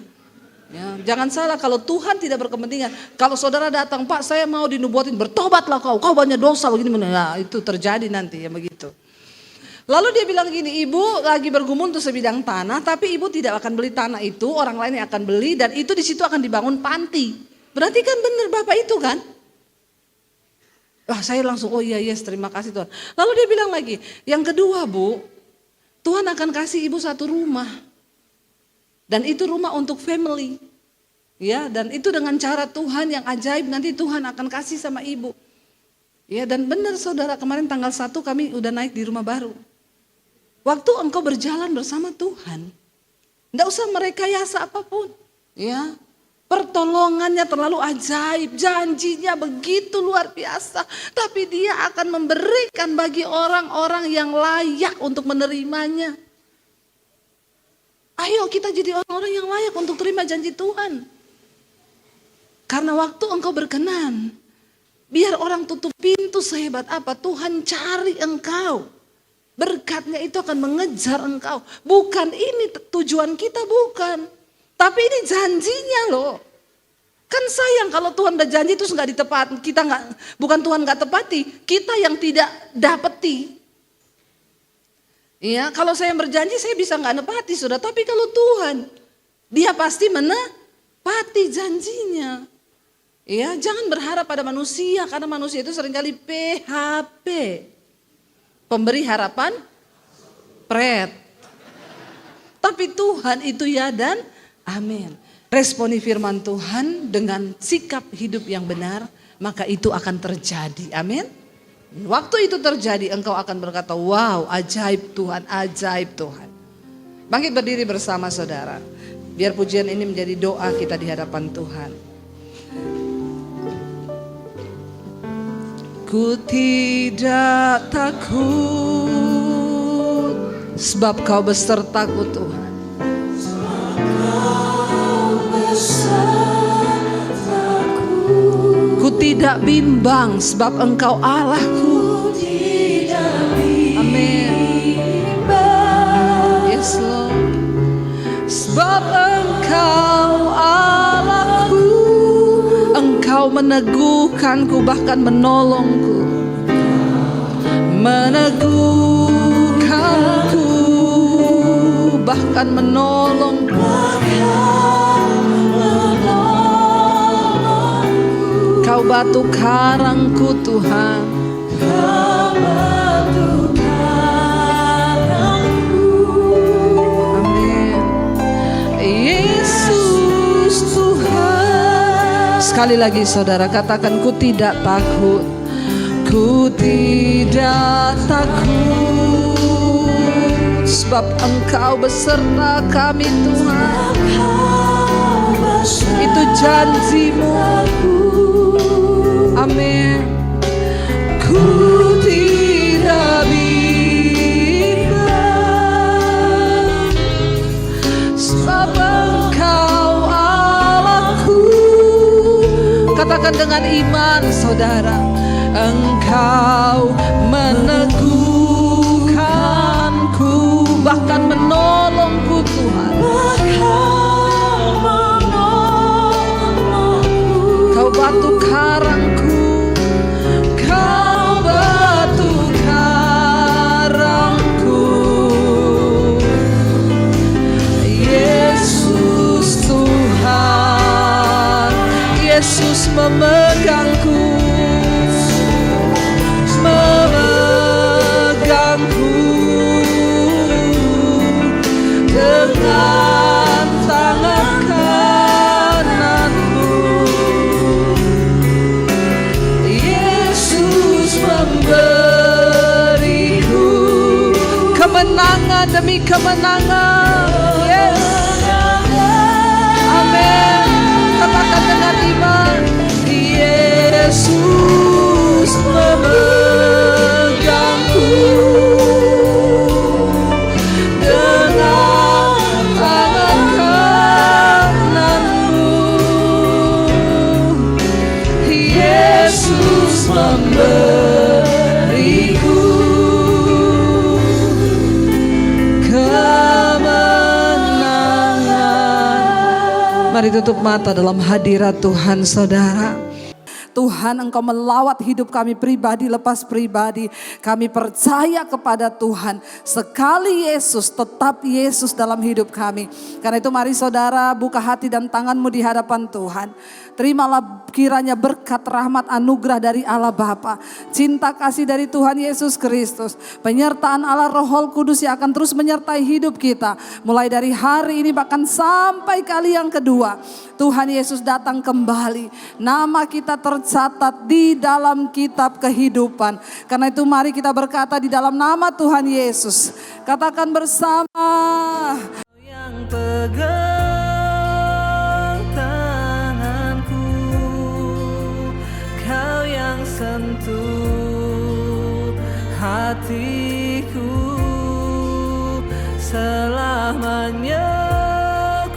Ya, jangan salah, kalau Tuhan tidak berkepentingan. Kalau saudara datang, Pak saya mau dinubuatin, bertobatlah kau banyak dosa begini. Nah, itu terjadi nanti ya begitu. Lalu dia bilang gini, Ibu lagi bergumul untuk sebidang tanah, tapi Ibu tidak akan beli tanah itu, orang lain yang akan beli dan itu di situ akan dibangun panti. Berarti kan benar Bapak itu kan? Wah saya langsung, oh iya yes terima kasih Tuhan. Lalu dia bilang lagi, yang kedua Bu, Tuhan akan kasih Ibu satu rumah. Dan itu rumah untuk family. Ya, dan itu dengan cara Tuhan yang ajaib, nanti Tuhan akan kasih sama Ibu. Ya, dan benar saudara, kemarin tanggal 1 kami udah naik di rumah baru. Waktu engkau berjalan bersama Tuhan, enggak usah merekayasa apapun. Ya, pertolongannya terlalu ajaib, janjinya begitu luar biasa. Tapi dia akan memberikan bagi orang-orang yang layak untuk menerimanya. Ayo kita jadi orang-orang yang layak untuk terima janji Tuhan. Karena waktu engkau berkenan, biar orang tutup pintu sehebat apa, Tuhan cari engkau. Berkatnya itu akan mengejar engkau. Bukan ini tujuan kita, bukan. Tapi ini janjinya loh. Kan sayang kalau Tuhan udah janji terus nggak ditepati. Kita nggak, bukan Tuhan nggak tepati, kita yang tidak dapeti. Iya, kalau saya yang berjanji saya bisa nggak nepati sudah. Tapi kalau Tuhan, Dia pasti menepati janjinya. Iya, jangan berharap pada manusia karena manusia itu seringkali PHP. Pemberi harapan pret. Tapi Tuhan itu ya dan amin. Responi firman Tuhan dengan sikap hidup yang benar, maka itu akan terjadi. Amin. Waktu itu terjadi engkau akan berkata, wow ajaib Tuhan, ajaib Tuhan. Bangkit berdiri bersama saudara. Biar pujian ini menjadi doa kita di hadapan Tuhan. Ku tidak takut, sebab kau besertaku Tuhan. Ku tidak bimbang, sebab engkau Allahku. Amin. Yes Lord. Sebab engkau Allahku, engkau meneguhkanku bahkan menolongku. Meneguhkanku bahkan menolongku. Kau batu karangku Tuhan. Kau batu karangku. Amin. Yesus Tuhan. Sekali lagi saudara katakan, ku tidak takut. Ku tidak takut, sebab Engkau beserta kami Tuhan. Itu janji-Mu. Amin. Ku tidak bimbang, sebab Engkau Allahku. Katakan dengan iman saudara, Engkau meneguhkanku, bahkan menolongku Tuhan. Kau batu karangku, Kau batu karangku. Yesus Tuhan, Yesus memegangku, dengan tangan kanan-Mu. Yesus memberiku kemenangan demi kemenangan. Yes. Amin. Katakan dengan iman, Yesus memegangku dengan tangan kanan-Mu. Yesus memberiku kemenangan. Mari tutup mata dalam hadirat Tuhan saudara. Tuhan, Engkau melawat hidup kami pribadi lepas pribadi. Kami percaya kepada Tuhan. Sekali Yesus, tetap Yesus dalam hidup kami. Karena itu mari saudara buka hati dan tanganmu di hadapan Tuhan. Terimalah kiranya berkat rahmat anugerah dari Allah Bapa, cinta kasih dari Tuhan Yesus Kristus, penyertaan Allah Roh Kudus yang akan terus menyertai hidup kita. Mulai dari hari ini bahkan sampai kali yang kedua. Tuhan Yesus datang kembali. Nama kita tercatat di dalam kitab kehidupan. Karena itu mari kita berkata di dalam nama Tuhan Yesus. Katakan bersama. Yang pegang tanganku, Kau yang sentuh hatiku, selamanya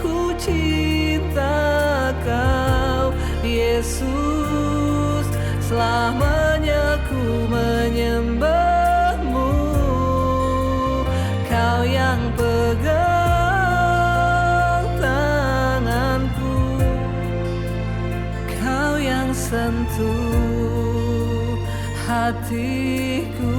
ku cinta Kau Yesus, selamanya ku menyembah-Mu. Kau yang pegang tanganku, Kau yang sentuh hatiku,